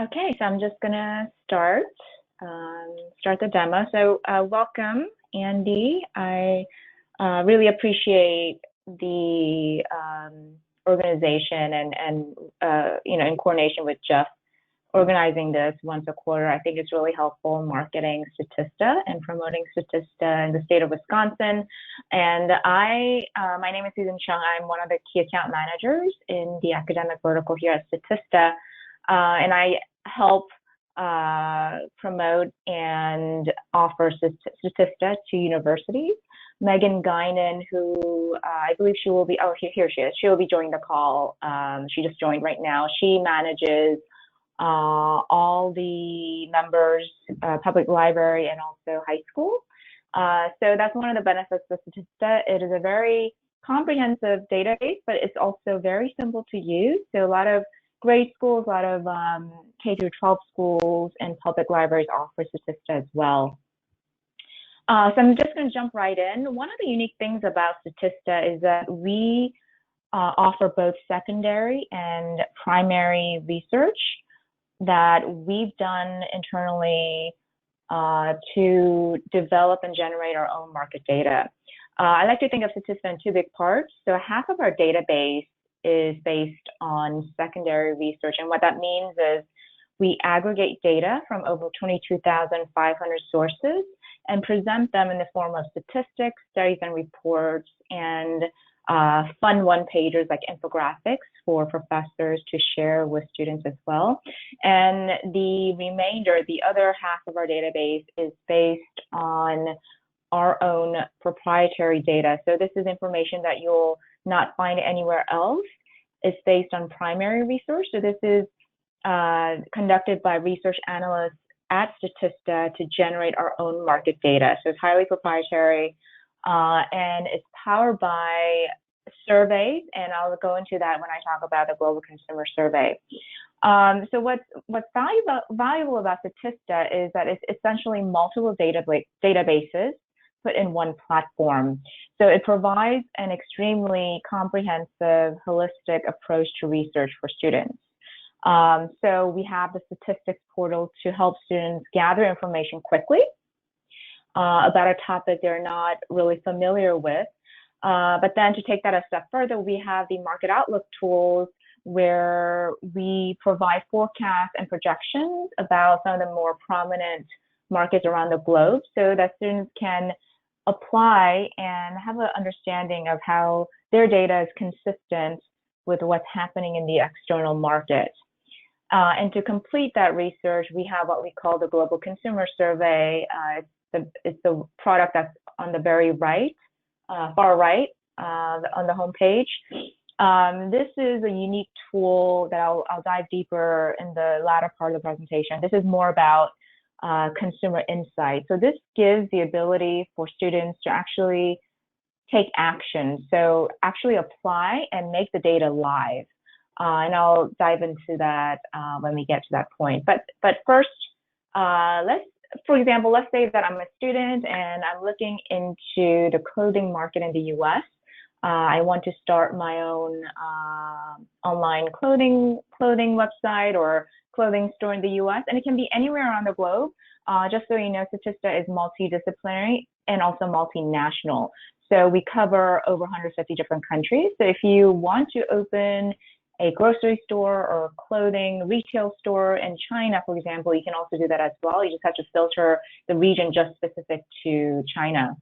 Okay, so I'm just gonna start the demo. So welcome, Andy. I really appreciate the organization and in coordination with Jeff, organizing this once a quarter. I think it's really helpful in marketing Statista and promoting Statista in the state of Wisconsin. And my name is Susan Chung. I'm one of the key account managers in the academic vertical here at Statista. And I help promote and offer Statista to universities. Megan Guinan, who I believe she will be, here she is. She will be joining the call. She just joined right now. She manages all the members, public library, and also high school. So that's one of the benefits of Statista. It is a very comprehensive database, but it's also very simple to use. So a lot of grade schools, a lot of K through 12 schools and public libraries offer Statista as well. So I'm just going to jump right in. One of the unique things about Statista is that we offer both secondary and primary research that we've done internally to develop and generate our own market data. I like to think of Statista in two big parts. So half of our database is based on secondary research. And what that means is we aggregate data from over 22,500 sources and present them in the form of statistics, studies, and reports, and fun one-pagers like infographics for professors to share with students as well. And the remainder, the other half of our database, is based on our own proprietary data. So this is information that you'll not find anywhere else. It's based on primary research. So this is conducted by research analysts at Statista to generate our own market data. So it's highly proprietary and it's powered by surveys, and I'll go into that when I talk about the Global Consumer Survey. So what's valuable about Statista is that it's essentially multiple databases put in one platform. So it provides an extremely comprehensive, holistic approach to research for students. So we have the statistics portal to help students gather information quickly about a topic they're not really familiar with. But then to take that a step further, we have the market outlook tools where we provide forecasts and projections about some of the more prominent markets around the globe so that students can apply and have an understanding of how their data is consistent with what's happening in the external market. And to complete that research, we have what we call the Global Consumer Survey. It's the product that's on the very right, far right, on the home page. This is a unique tool that I'll dive deeper in the latter part of the presentation. This is more about consumer insight. So this gives the ability for students to actually take action. So actually apply and make the data live. And I'll dive into that when we get to that point. But first, for example, let's say that I'm a student and I'm looking into the clothing market in the US. I want to start my own online clothing website or clothing store in the US, and it can be anywhere around the globe. Just so you know, Statista is multidisciplinary and also multinational. So we cover over 150 different countries. So if you want to open a grocery store or a clothing retail store in China, for example, you can also do that as well. You just have to filter the region just specific to China.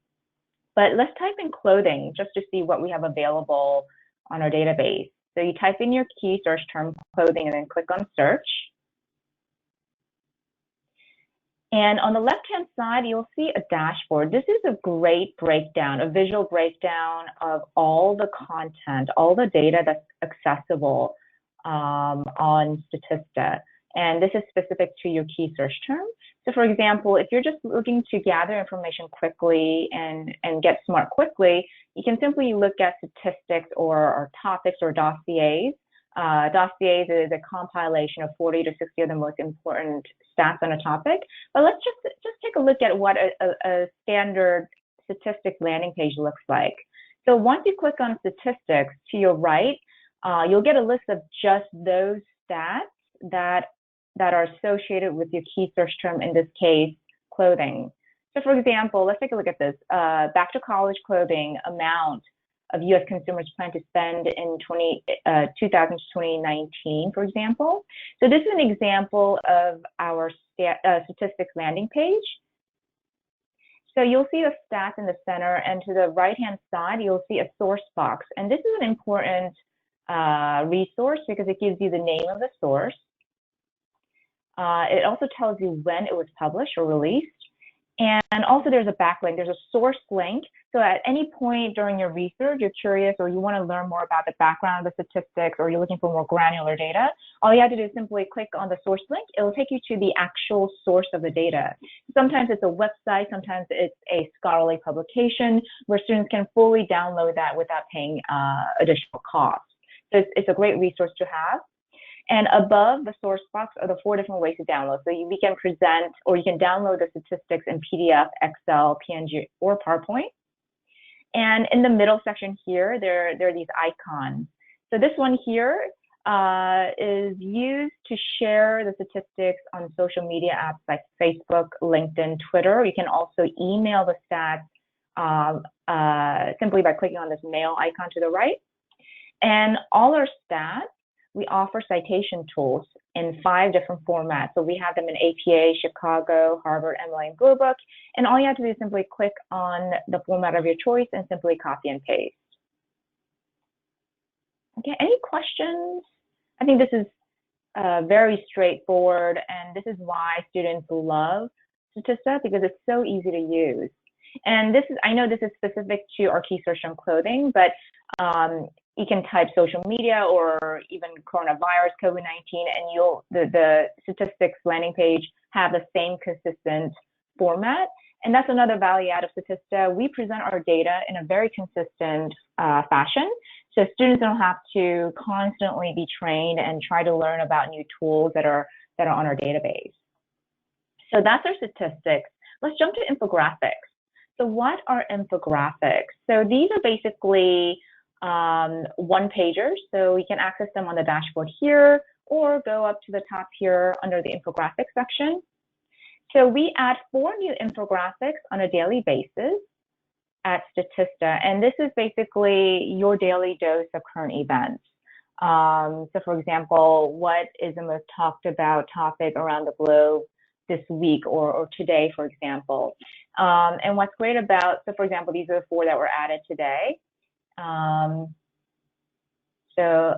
But let's type in clothing just to see what we have available on our database. So you type in your key search term clothing and then click on search. And on the left-hand side, you'll see a dashboard. This is a great breakdown, a visual breakdown of all the content, all the data that's accessible on Statista. And this is specific to your key search term. So for example, if you're just looking to gather information quickly and get smart quickly, you can simply look at statistics or topics or dossiers. Dossiers is a compilation of 40 to 60 of the most important stats on a topic. But let's just take a look at what a standard statistics landing page looks like. So once you click on statistics to your right, you'll get a list of just those stats that that are associated with your key search term, in this case, clothing. So for example, let's take a look at this. Back to college clothing amount of US consumers plan to spend in 2000 to 2019, for example. So this is an example of our statistics landing page. So you'll see the stats in the center, and to the right-hand side, you'll see a source box. And this is an important resource because it gives you the name of the source. It also tells you when it was published or released. And also there's a backlink, there's a source link. So at any point during your research, you're curious or you want to learn more about the background of the statistics, or you're looking for more granular data, all you have to do is simply click on the source link. It will take you to the actual source of the data. Sometimes it's a website, sometimes it's a scholarly publication where students can fully download that without paying additional costs. So it's a great resource to have. And above the source box are the 4 different ways to download. So we can present, or you can download the statistics in PDF, Excel, PNG, or PowerPoint. And in the middle section here, there are these icons. So this one here is used to share the statistics on social media apps like Facebook, LinkedIn, Twitter. You can also email the stats simply by clicking on this mail icon to the right. And all our stats, we offer citation tools in 5 different formats. So we have them in APA, Chicago, Harvard, MLA, and Blue Book. And all you have to do is simply click on the format of your choice and simply copy and paste. Okay, any questions? I think this is very straightforward, and this is why students love Statista, because it's so easy to use. And this is, I know this is specific to our key search on clothing, but you can type social media or even coronavirus, COVID-19, and the statistics landing page have the same consistent format. And that's another value add of Statista. We present our data in a very consistent fashion, so students don't have to constantly be trained and try to learn about new tools that are on our database. So that's our statistics. Let's jump to infographics. So what are infographics? So these are basically one-pagers, so we can access them on the dashboard here, or go up to the top here under the infographics section. So we add 4 new infographics on a daily basis at Statista, and this is basically your daily dose of current events. So for example, what is the most talked about topic around the globe this week or today, for example. And what's great about, so for example, these are the 4 that were added today. So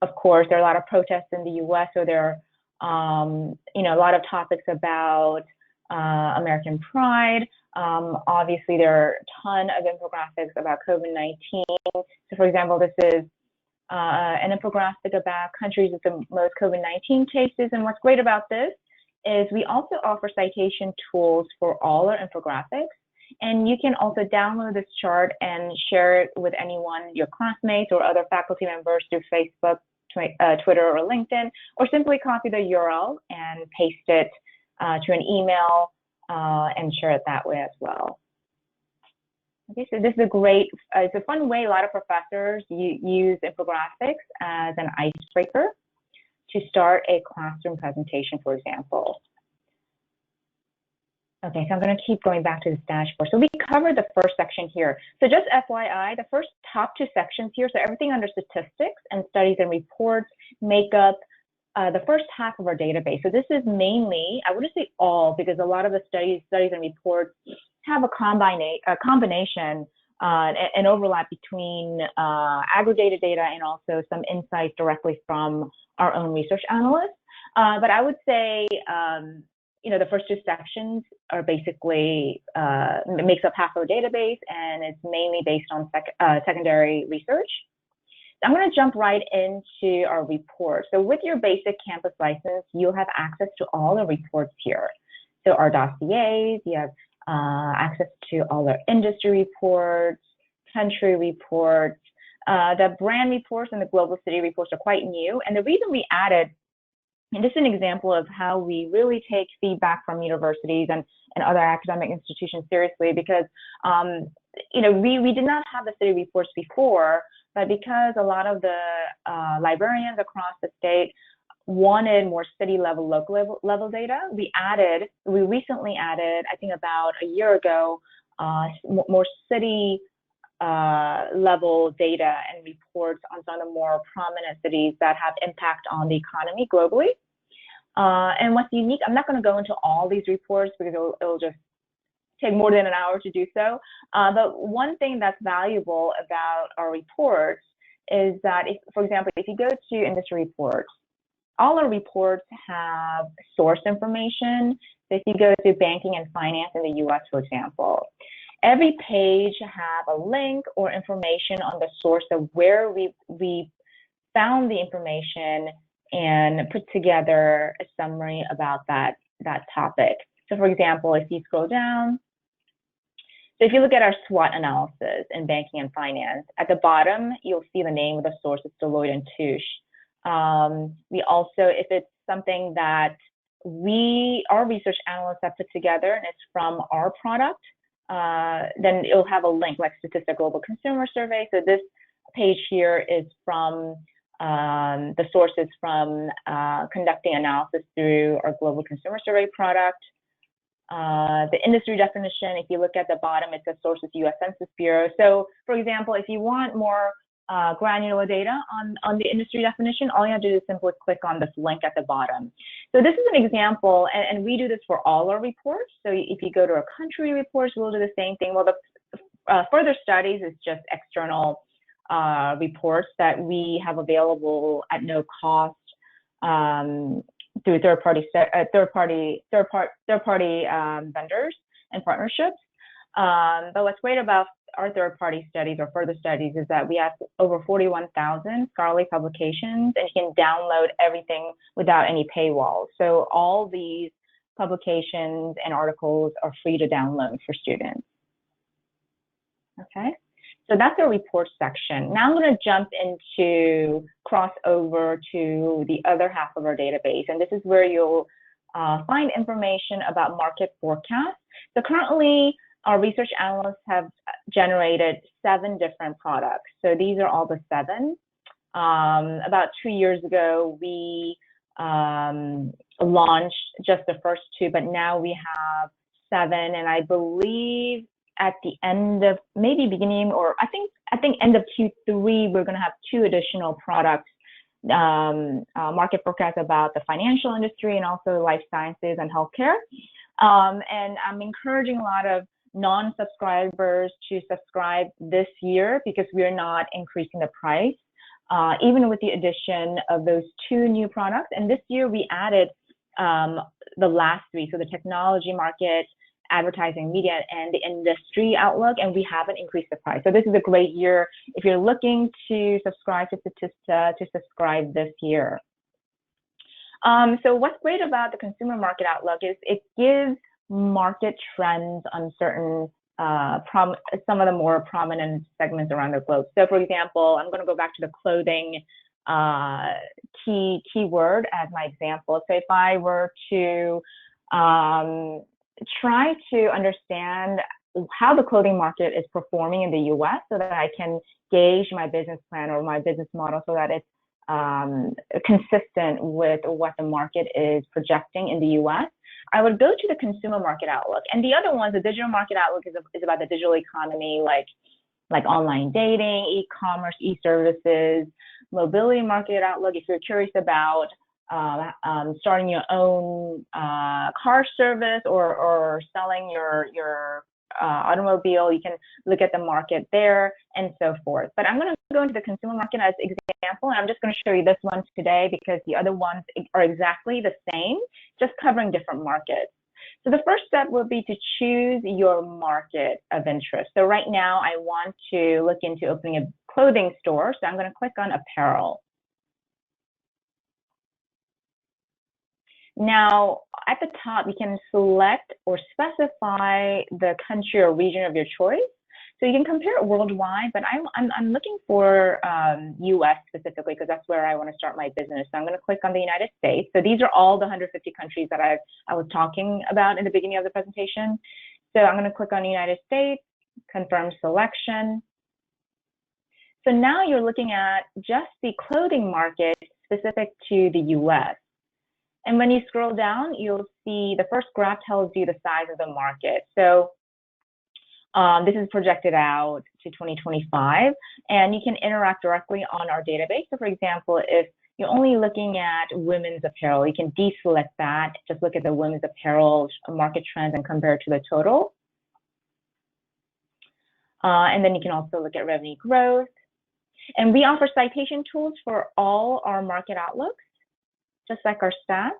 of course, there are a lot of protests in the US, so there are a lot of topics about American pride. Obviously, there are a ton of infographics about COVID-19. So for example, this is an infographic about countries with the most COVID-19 cases. And what's great about this is we also offer citation tools for all our infographics. And you can also download this chart and share it with anyone, your classmates or other faculty members through Facebook, Twitter, or LinkedIn, or simply copy the URL and paste it to an email and share it that way as well. Okay, so this is a great, it's a fun way. A lot of professors use infographics as an icebreaker to start a classroom presentation, for example. Okay, so I'm going to keep going back to this dashboard. So we covered the first section here. So just FYI, the first top 2 sections here, so everything under statistics and studies and reports make up the first half of our database. So this is mainly, I wouldn't say all, because a lot of the studies and reports have a combination, an overlap between aggregated data and also some insights directly from our own research analysts. But I would say, the first 2 sections are basically, makes up half of our database, and it's mainly based on secondary research. I'm going to jump right into our report. So with your basic campus license, you'll have access to all the reports here. So our dossiers, you have access to all our industry reports, country reports. The brand reports and the global city reports are quite new. And the reason we added, and this is an example of how we really take feedback from universities and other academic institutions seriously, because we did not have the city reports before, but because a lot of the librarians across the state wanted more city level, local level data, we recently added, I think about a year ago, more city level data and reports on some of the more prominent cities that have impact on the economy globally. And what's unique, I'm not going to go into all these reports because it'll just take more than an hour to do so. But one thing that's valuable about our reports is that, for example, if you go to industry reports, all our reports have source information. So if you go to banking and finance in the US, for example, every page have a link or information on the source of where we found the information and put together a summary about that topic. So for example, if you scroll down, so if you look at our SWOT analysis in banking and finance, at the bottom, you'll see the name of the source, it's Deloitte and Touche. We also, if it's something that our research analysts have put together and it's from our product, then it'll have a link like Statista Global Consumer Survey. So this page here is from the sources from conducting analysis through our Global Consumer Survey product. The industry definition, if you look at the bottom, it says sources US Census Bureau. So for example, if you want more granular data on the industry definition, all you have to do is simply click on this link at the bottom. So this is an example, and we do this for all our reports. So if you go to our country reports, we'll do the same thing. Well, the further studies is just external reports that we have available at no cost through third-party vendors and partnerships. But what's great about our third-party studies or further studies is that we have over 41,000 scholarly publications, and you can download everything without any paywall. So all these publications and articles are free to download for students. Okay, so that's our report section. Now I'm going to jump into cross over to the other half of our database, and this is where you'll find information about market forecasts. So currently, our research analysts have generated 7 different products. So these are all the 7. About 2 years ago, we launched just the first 2, but now we have 7. And I believe at the end of maybe beginning, or I think end of Q3, we're going to have 2 additional products, market forecasts about the financial industry and also life sciences and healthcare. And I'm encouraging a lot of non-subscribers to subscribe this year because we're not increasing the price, even with the addition of those 2 new products. And this year we added the last 3, so the technology market, advertising, media, and the industry outlook, and we haven't increased the price. So this is a great year if you're looking to subscribe to Statista to subscribe this year. So what's great about the consumer market outlook is it gives market trends on certain some of the more prominent segments around the globe. So for example, I'm going to go back to the clothing keyword as my example. So if I were to try to understand how the clothing market is performing in the US so that I can gauge my business plan or my business model so that it's consistent with what the market is projecting in the US, I would go to the consumer market outlook. And the other ones, the digital market outlook is about the digital economy, like online dating, e-commerce, e-services, mobility market outlook. If you're curious about starting your own car service or selling your automobile, you can look at the market there and so forth. But I'm going to go into the consumer market as example, and I'm just going to show you this one today because the other ones are exactly the same, just covering different markets. So the first step would be to choose your market of interest. So right now I want to look into opening a clothing store, so I'm going to click on apparel. Now, at the top, you can select or specify the country or region of your choice. So you can compare it worldwide, but I'm looking for US specifically because that's where I want to start my business. So I'm going to click on the United States. So these are all the 150 countries that I was talking about in the beginning of the presentation. So I'm going to click on the United States, confirm selection. So now you're looking at just the clothing market specific to the US. And when you scroll down, you'll see the first graph tells you the size of the market. So this is projected out to 2025, and you can interact directly on our database. So for example, if you're only looking at women's apparel, you can deselect that, just look at the women's apparel market trends and compare it to the total. And then you can also look at revenue growth. And we offer citation tools for all our market outlooks, just like our stats.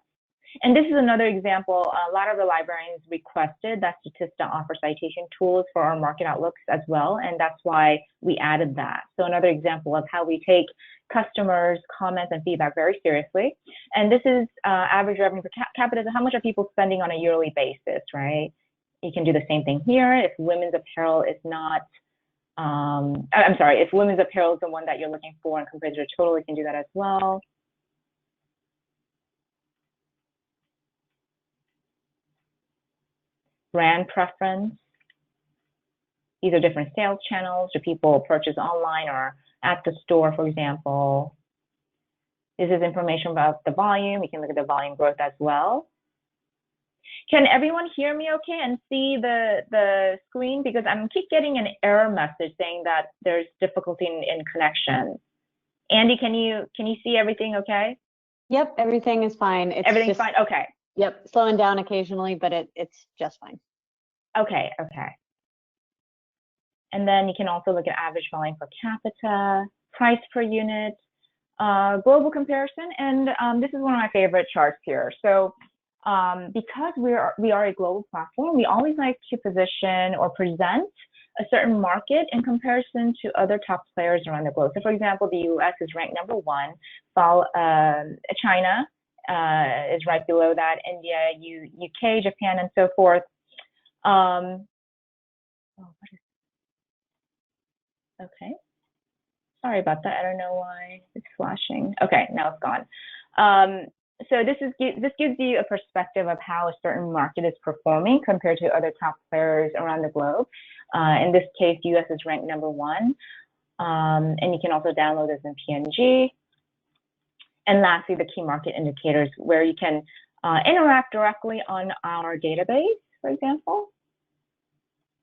And this is another example. A lot of the librarians requested that Statista offer citation tools for our market outlooks as well, and that's why we added that. So another example of how we take customers' comments and feedback very seriously. And this is average revenue per capita, so how much are people spending on a yearly basis, right? You can do the same thing here. If women's apparel is not, if women's apparel is the one that you're looking for and compared to the total, you can do that as well. Brand preference. These are different sales channels. Do people purchase online or at the store, for example? This is information about the volume. You can look at the volume growth as well. Can everyone hear me okay and see the screen? Because I keep getting an error message saying that there's difficulty in connection. Andy, can you see everything okay? Yep, everything is fine. Everything's fine? Okay. Yep, slowing down occasionally, but it's just fine. Okay, okay. And then you can also look at average volume per capita, price per unit, global comparison, and this is one of my favorite charts here. So because we are a global platform, we always like to position or present a certain market in comparison to other top players around the globe. So for example, the US is ranked #1, China is right below that, India, UK, Japan, and so forth. Okay. Sorry about that. I don't know why it's flashing. Okay, now it's gone. So this gives you a perspective of how a certain market is performing compared to other top players around the globe. In this case, US is ranked #1, and you can also download this in PNG. And lastly, the key market indicators, where you can interact directly on our database, for example.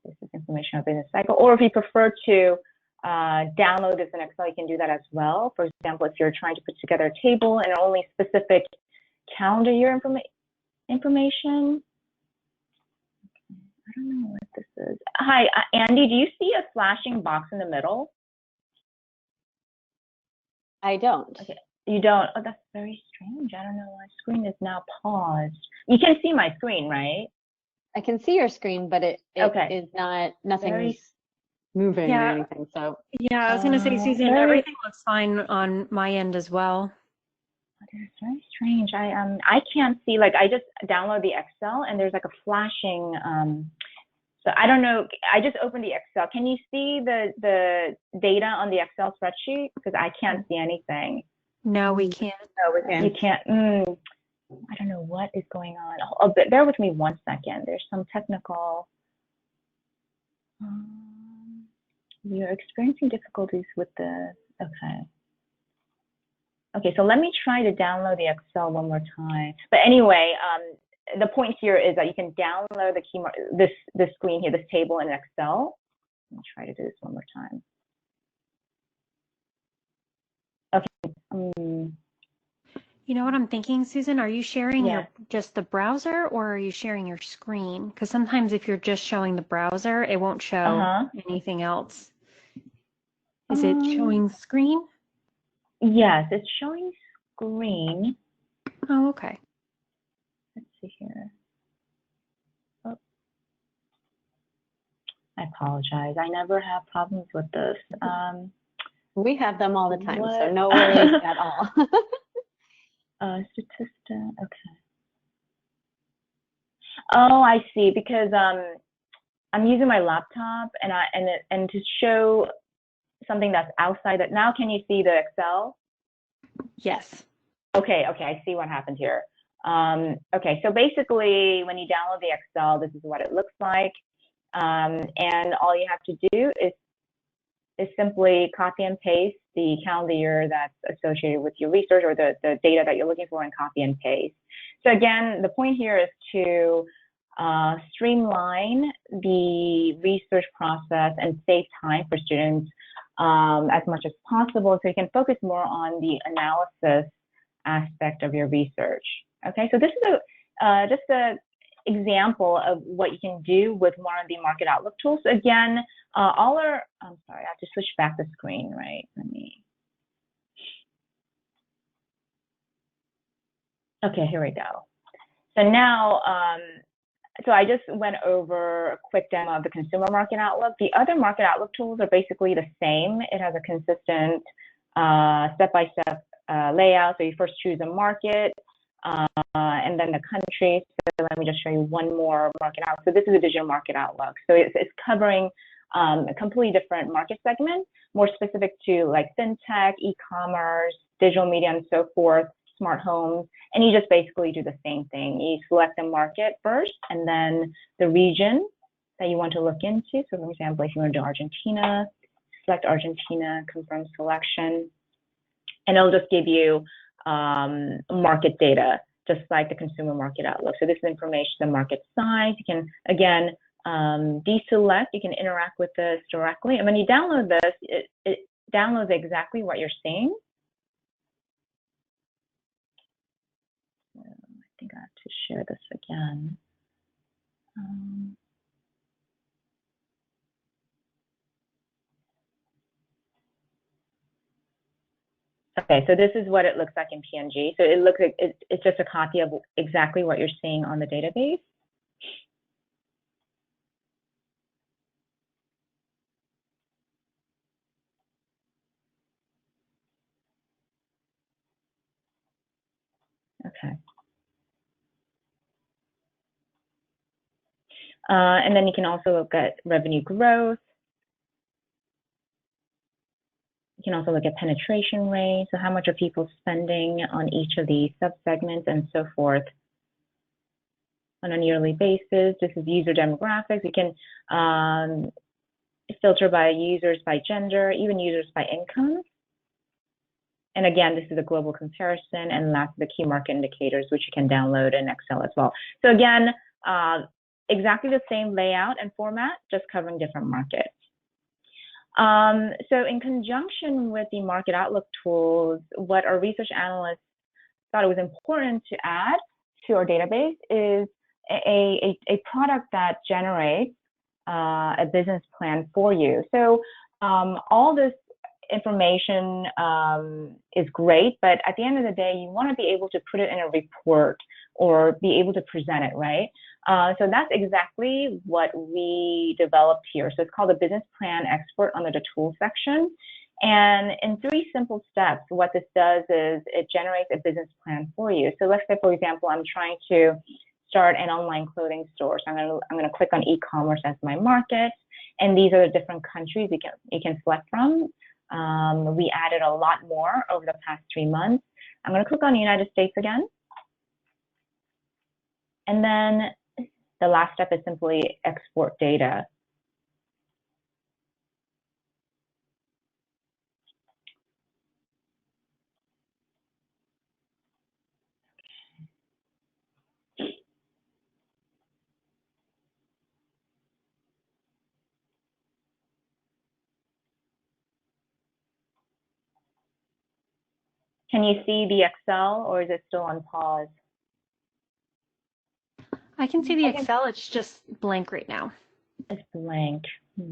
This is information on business cycle. Or if you prefer to download this in Excel, you can do that as well. For example, if you're trying to put together a table and only specific calendar year information. I don't know what this is. Hi, Andy, do you see a flashing box in the middle? I don't. Okay. You don't? Oh, that's very strange. I don't know why screen is now paused. You can see my screen, right? I can see your screen, but it okay. is not, nothing's moving or anything. So yeah, I was going to say, Susan, everything looks fine on my end as well. It's very strange. I can't see, like, I just download the Excel and there's like a flashing, so I don't know. I just opened the Excel. Can you see the data on the Excel spreadsheet? Because I can't see anything. No, we can't. No, we can't. You can't. I don't know what is going on. Oh, bear with me 1 second. There's some technical. We are experiencing difficulties with the. Okay, so let me try to download the Excel one more time. But anyway, the point here is that you can download the key this screen here, this table in Excel. Let me try to do this one more time. Okay. You know what I'm thinking, Susan? Are you sharing just the browser, or are you sharing your screen? Because sometimes if you're just showing the browser, it won't show anything else. Is it showing screen? Yes, it's showing screen. Oh, okay. Let's see here. Oh. I apologize. I never have problems with this. We have them all the time, so no worries at all. Statista, okay. Oh, I see. Because I'm using my laptop and to show something that's outside that. Now, can you see the Excel? Yes. Okay, I see what happened here. Okay, so basically, when you download the Excel, this is what it looks like. And all you have to do is is simply copy and paste the calendar year that's associated with your research or the data that you're looking for and copy and paste. So again, the point here is to streamline the research process and save time for students as much as possible so you can focus more on the analysis aspect of your research. Okay, so this is just an example of what you can do with one of the market outlook tools. So again, I'm sorry, I have to switch back the screen, right? Okay, here we go. So now, so I just went over a quick demo of the consumer market outlook. The other market outlook tools are basically the same. It has a consistent step-by-step layout. So you first choose a market and then the country. So let me just show you one more market outlook. So this is a digital market outlook. So it's covering a completely different market segment, more specific to like fintech, e-commerce, digital media, and so forth, smart homes. And you just basically do the same thing. You select the market first and then the region that you want to look into. So for example, if you want to do Argentina, select Argentina, confirm selection, and it'll just give you market data, just like the consumer market outlook. So this is information, the market size. You can, again, deselect, you can interact with this directly. And when you download this, it downloads exactly what you're seeing. So I think I have to share this again. Okay, so this is what it looks like in PNG. So it looks like it's just a copy of exactly what you're seeing on the database. Okay. And then you can also look at revenue growth. You can also look at penetration rate. So how much are people spending on each of these subsegments and so forth on a yearly basis. This is user demographics. You can filter by users by gender, even users by income. And again, this is a global comparison, and last, the key market indicators, which you can download in Excel as well. So again, exactly the same layout and format, just covering different markets. So in conjunction with the market outlook tools, what our research analysts thought it was important to add to our database is a product that generates a business plan for you. So all this information is great, but at the end of the day, you want to be able to put it in a report or be able to present it, right? So that's exactly what we developed here. So it's called a business plan export under the tools section. And in 3 simple steps, what this does is it generates a business plan for you. So let's say, for example, I'm trying to start an online clothing store. So I'm gonna click on e-commerce as my market, and these are the different countries you can select from. We added a lot more over the past 3 months. I'm gonna click on the United States again. And then the last step is simply export data. Can you see the Excel, or is it still on pause? I can see the Excel, it's just blank right now. It's blank. Let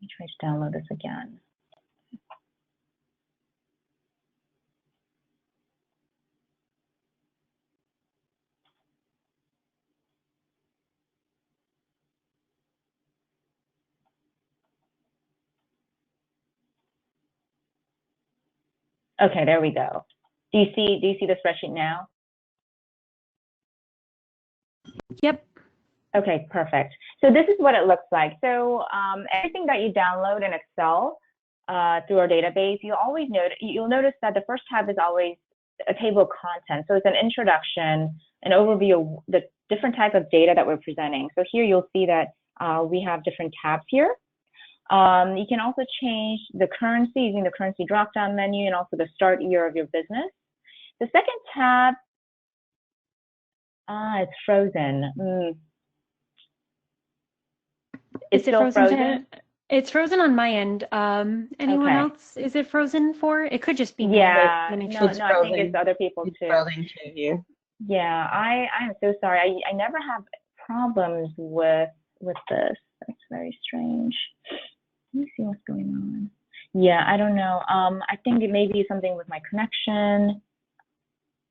me try to download this again. Okay, there we go. Do you see the spreadsheet now? Yep. Okay, perfect. So this is what it looks like. So everything that you download in Excel through our database, you'll notice that the first tab is always a table of contents. So it's an introduction, an overview of the different type of data that we're presenting. So here you'll see that we have different tabs here. You can also change the currency using the currency drop-down menu and also the start year of your business. The second tab, it's frozen. It's still frozen? It's frozen on my end. Anyone else? Is it frozen for? It could just be me. Yeah, no, I think it's other people too. It's frozen too here. Yeah, I am so sorry. I never have problems with this. That's very strange. Let me see what's going on. Yeah, I don't know. I think it may be something with my connection.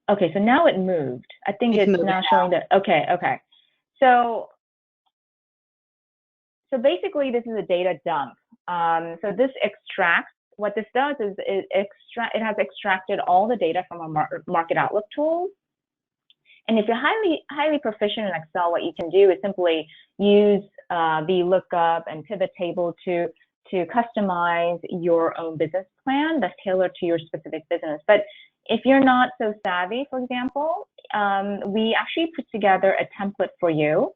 Okay, so now it moved. I think it's now showing that. Okay. So basically, this is a data dump. So this extracts. What this does is it has extracted all the data from our market outlook tools. And if you're highly proficient in Excel, what you can do is simply use the lookup and pivot table to customize your own business plan that's tailored to your specific business. But if you're not so savvy, for example, we actually put together a template for you.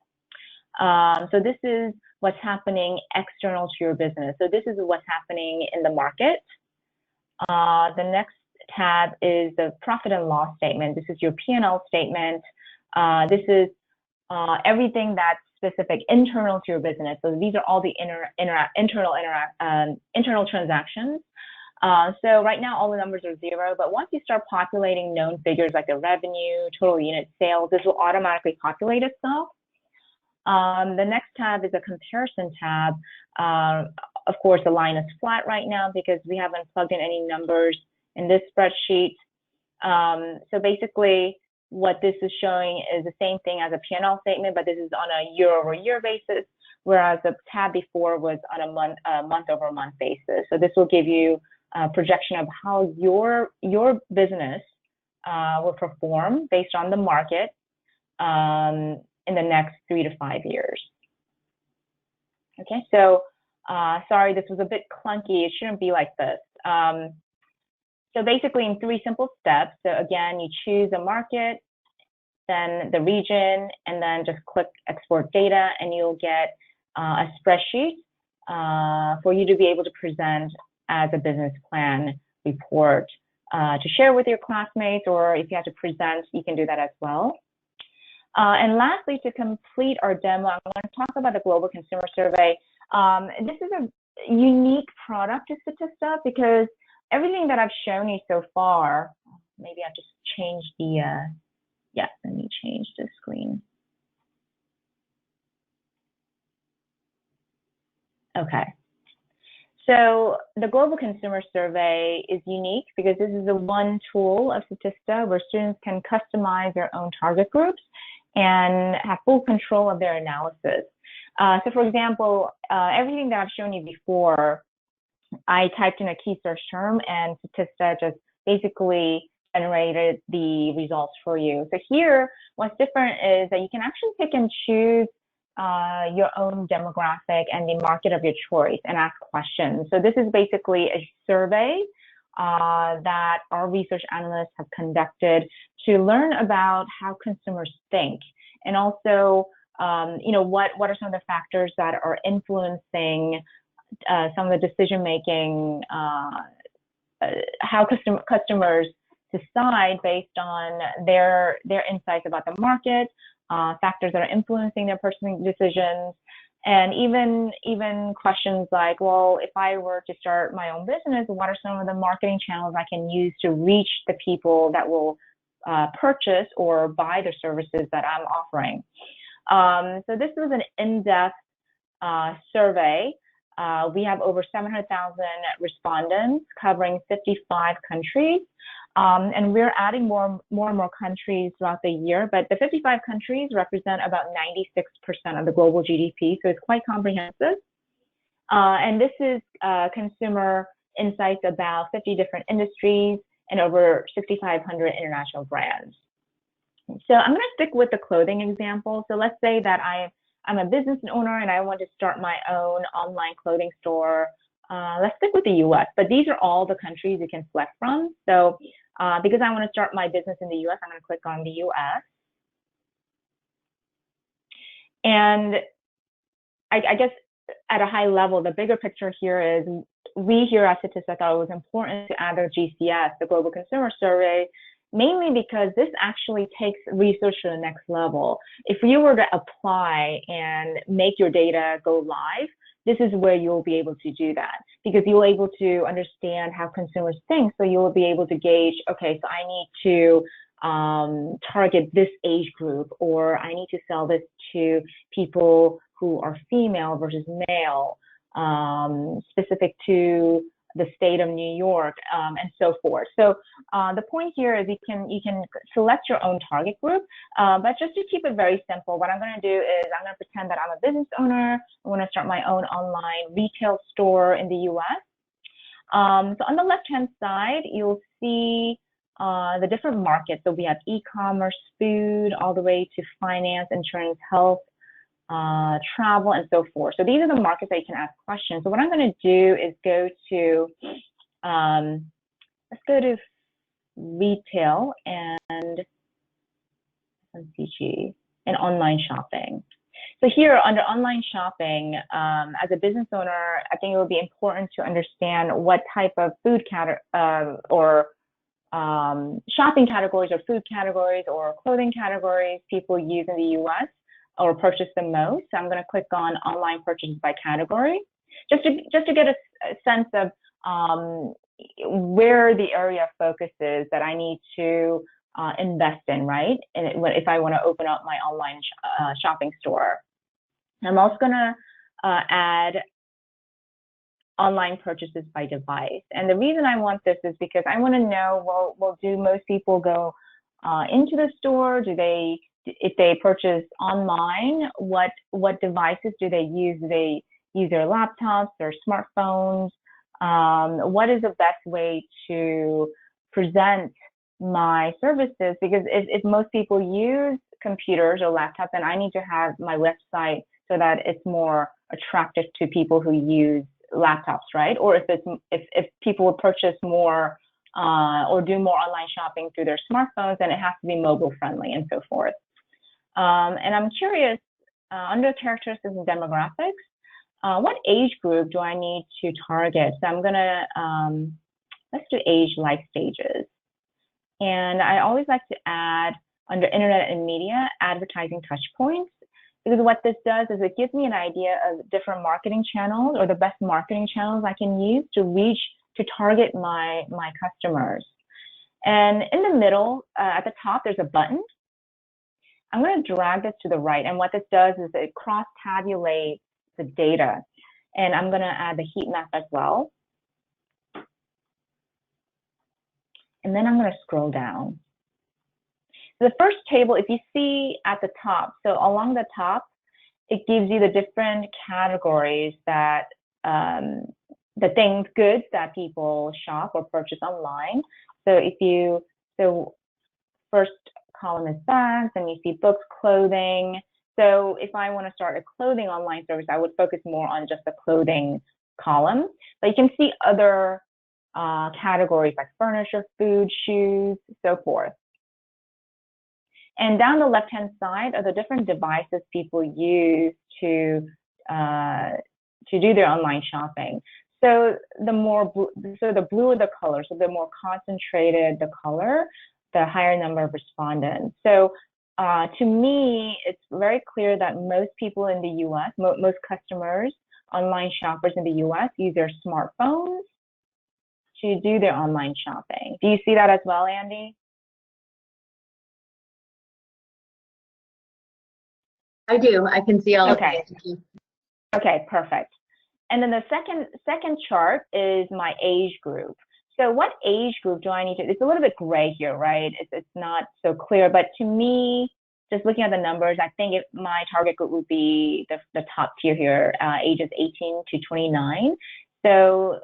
So this is what's happening external to your business. So this is what's happening in the market. The next tab is the profit and loss statement. This is your P&L statement. This is everything that's specific internal to your business. So these are all the internal transactions. So right now all the numbers are 0, but once you start populating known figures like the revenue, total unit sales, this will automatically populate itself. The next tab is a comparison tab. Of course, the line is flat right now because we haven't plugged in any numbers in this spreadsheet. So basically, what this is showing is the same thing as a P&L statement, but this is on a year-over-year basis, whereas the tab before was on a month-over-month basis. So this will give you a projection of how your business will perform based on the market in the next 3 to 5 years. Okay, so sorry, this was a bit clunky. It shouldn't be like this. So basically in 3 simple steps. So again, you choose a market, then the region, and then just click export data, and you'll get a spreadsheet for you to be able to present as a business plan report to share with your classmates, or if you have to present, you can do that as well. And lastly, to complete our demo, I want to talk about the Global Consumer Survey. This is a unique product to Statista because everything that I've shown you so far, maybe I'll just change the, yeah, let me change the screen. Okay. So the Global Consumer Survey is unique because this is the one tool of Statista where students can customize their own target groups and have full control of their analysis. So for example, everything that I've shown you before, I typed in a key search term and Statista just basically generated the results for you. So here, what's different is that you can actually pick and choose your own demographic and the market of your choice and ask questions. So this is basically a survey that our research analysts have conducted to learn about how consumers think, and also, you know, what are some of the factors that are influencing some of the decision making, how customers decide based on their insights about the market, factors that are influencing their purchasing decisions, and even questions like, well, if I were to start my own business, what are some of the marketing channels I can use to reach the people that will purchase or buy the services that I'm offering? So this was an in-depth survey. We have over 700,000 respondents covering 55 countries. And we're adding more and more countries throughout the year, but the 55 countries represent about 96% of the global GDP, so it's quite comprehensive. And this is consumer insights about 50 different industries and over 6,500 international brands. So I'm going to stick with the clothing example. So let's say that I'm a business owner and I want to start my own online clothing store. Let's stick with the US, but these are all the countries you can select from. So because I want to start my business in the US, I'm going to click on the US. And I guess at a high level, the bigger picture here is we here at Statista thought it was important to add the GCS, the Global Consumer Survey, mainly because this actually takes research to the next level. If you were to apply and make your data go live, this is where you'll be able to do that, because you'll be able to understand how consumers think. So you'll be able to gauge, okay, so I need to target this age group, or I need to sell this to people who are female versus male, specific to the state of New York, and so forth. So the point here is you can select your own target group, but just to keep it very simple, what I'm going to do is I'm going to pretend that I'm a business owner. I want to start my own online retail store in the US. So on the left-hand side, you'll see the different markets. So we have e-commerce, food, all the way to finance, insurance, health, travel, and so forth. So these are the markets that you can ask questions. So what I'm going to do is go to, let's go to retail and FMCG and online shopping. So here under online shopping, as a business owner, I think it would be important to understand what type of food or shopping categories or food categories or clothing categories people use in the US or purchase the most. So I'm going to click on online purchases by category, just to get a sense of where the area of focus is that I need to invest in, right? And if I want to open up my online shopping store. I'm also going to add online purchases by device. And the reason I want this is because I want to know, well, do most people go into the store? If they purchase online, what devices do they use? Do they use their laptops, their smartphones? What is the best way to present my services? Because if most people use computers or laptops, then I need to have my website so that it's more attractive to people who use laptops, right? Or if people will purchase more or do more online shopping through their smartphones, then it has to be mobile friendly and so forth. And I'm curious, under characteristics and demographics, what age group do I need to target? So I'm gonna, let's do age life stages. And I always like to add, under internet and media, advertising touch points, because what this does is it gives me an idea of different marketing channels or the best marketing channels I can use to target my customers. And in the middle, at the top, there's a button. I'm going to drag this to the right, and what this does is it cross-tabulates the data, and I'm going to add the heat map as well. And then I'm going to scroll down. The first table, if you see at the top, so along the top, it gives you the different categories that the goods that people shop or purchase online. So first column is bags, and you see books, clothing. So if I want to start a clothing online service, I would focus more on just the clothing column. But you can see other categories like furniture, food, shoes, so forth. And down the left-hand side are the different devices people use to do their online shopping. So the blue are the color, so the more concentrated the color, the higher number of respondents. So to me, it's very clear that most people in the US, most customers, online shoppers in the US, use their smartphones to do their online shopping. Do you see that as well, Andy? I do. I can see all okay. of it. Okay, perfect. And then the second chart is my age group. So what age group do I need to, it's a little bit gray here, right? It's not so clear, but to me, just looking at the numbers, I think my target group would be the top tier here, ages 18 to 29. So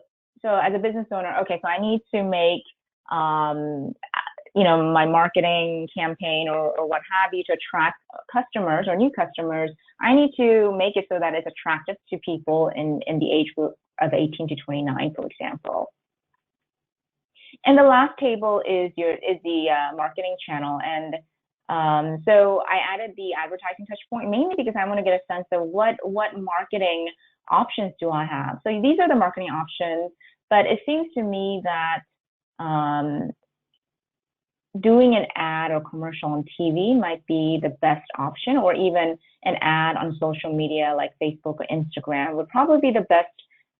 as a business owner, okay, so I need to make, my marketing campaign or what have you to attract customers or new customers. I need to make it so that it's attractive to people in the age group of 18 to 29, for example. And the last table is the marketing channel. And So I added the advertising touch point mainly because I want to get a sense of what marketing options do I have. So these are the marketing options, but it seems to me that doing an ad or commercial on TV might be the best option, or even an ad on social media like Facebook or Instagram would probably be the best,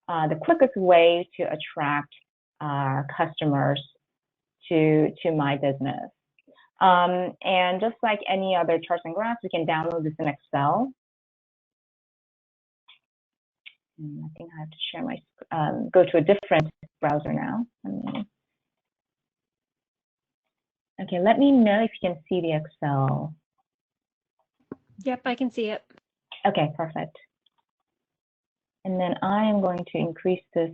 the quickest way to attract customers to my business. And just like any other charts and graphs, we can download this in Excel. And I think I have to share my, go to a different browser now. Okay, let me know if you can see the Excel. Yep, I can see it. Okay, perfect. And then I am going to increase this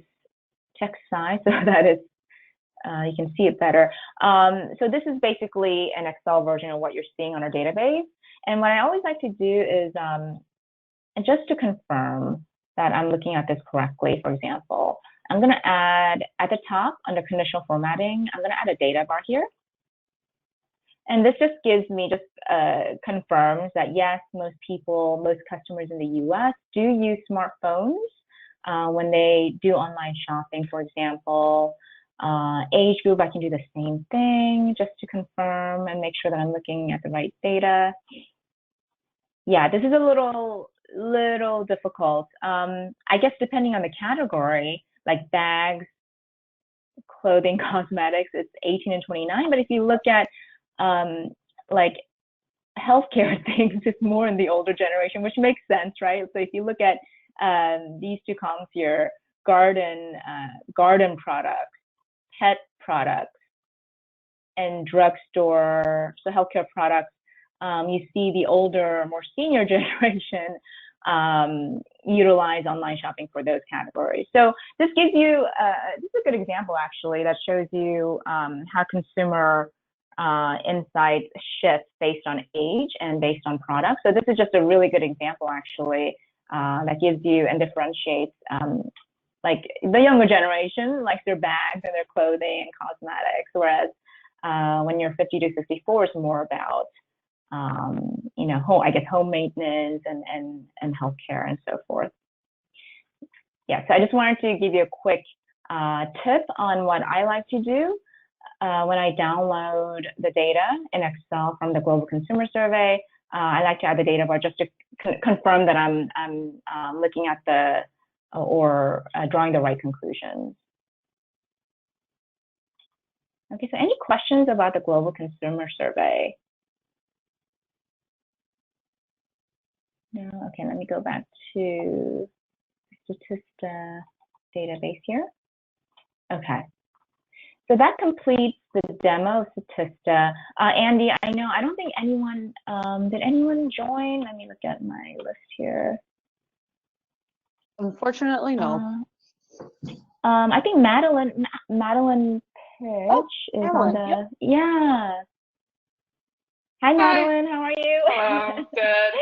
text size so that it's, you can see it better. So this is basically an Excel version of what you're seeing on our database. And what I always like to do is, just to confirm that I'm looking at this correctly, for example, I'm going to add at the top under conditional formatting, I'm going to add a data bar here. And this just gives me, confirms that yes, most customers in the US do use smartphones when they do online shopping, for example. Age group, I can do the same thing just to confirm and make sure that I'm looking at the right data. Yeah, this is a little difficult. I guess depending on the category, like bags, clothing, cosmetics, it's 18 and 29. But if you look at like healthcare things, it's more in the older generation, which makes sense, right? So if you look at these two columns here, garden products, pet products, and drugstore, so healthcare products, you see the older, more senior generation utilize online shopping for those categories. So this gives you, this is a good example actually that shows you how consumer insights shift based on age and based on product. So this is just a really good example actually that gives you and differentiates like the younger generation likes their bags and their clothing and cosmetics, whereas when you're 50 to 54, it's more about you know, home maintenance and healthcare and so forth. Yeah, so I just wanted to give you a quick tip on what I like to do when I download the data in Excel from the Global Consumer Survey. I like to add the data bar just to confirm that I'm looking at the or drawing the right conclusions. Okay, so any questions about the Global Consumer Survey? No, okay, let me go back to Statista database here. Okay, so that completes the demo of Statista. Andy, I know, I don't think anyone, did anyone join? Let me look at my list here. Unfortunately, no. I think Madeline Pitch is on the, yep. Yeah. Hi, Madeline, how are you? Hello, good.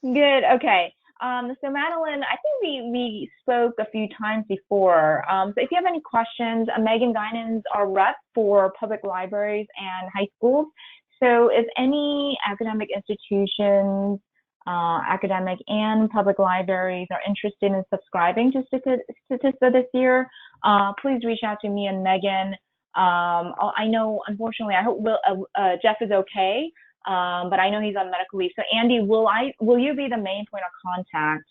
Good, okay. So Madeline, I think we spoke a few times before. So if you have any questions, Megan Guinan's our rep for public libraries and high schools. So if any academic institutions, academic and public libraries are interested in subscribing to Statista this year, please reach out to me and Megan. I know, unfortunately, I hope Jeff is okay. But I know he's on medical leave. So Andy, will you be the main point of contact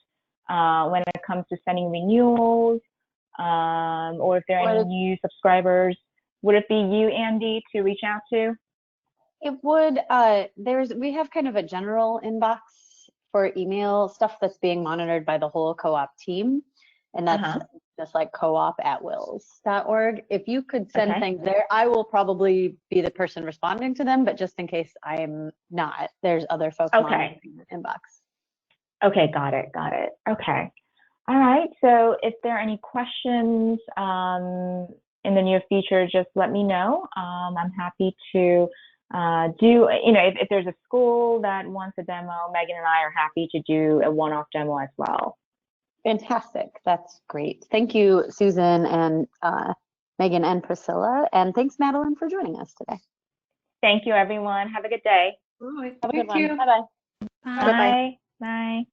when it comes to sending renewals, or if there are any new subscribers? Would it be you, Andy, to reach out to? It would. We have kind of a general inbox for email stuff that's being monitored by the whole co-op team, and that's just like coop@wills.org. If you could send things there, I will probably be the person responding to them, but just in case I am not, there's other folks monitoring the inbox. Okay, got it. Okay. All right, so if there are any questions in the near future, just let me know. I'm happy to do, if there's a school that wants a demo, Megan and I are happy to do a one-off demo as well. Fantastic. That's great. Thank you, Susan and Megan and Priscilla. And thanks, Madeline, for joining us today. Thank you, everyone. Have a good day. All right. Have a good Thank you. one. Bye-bye. Bye. Bye. Bye.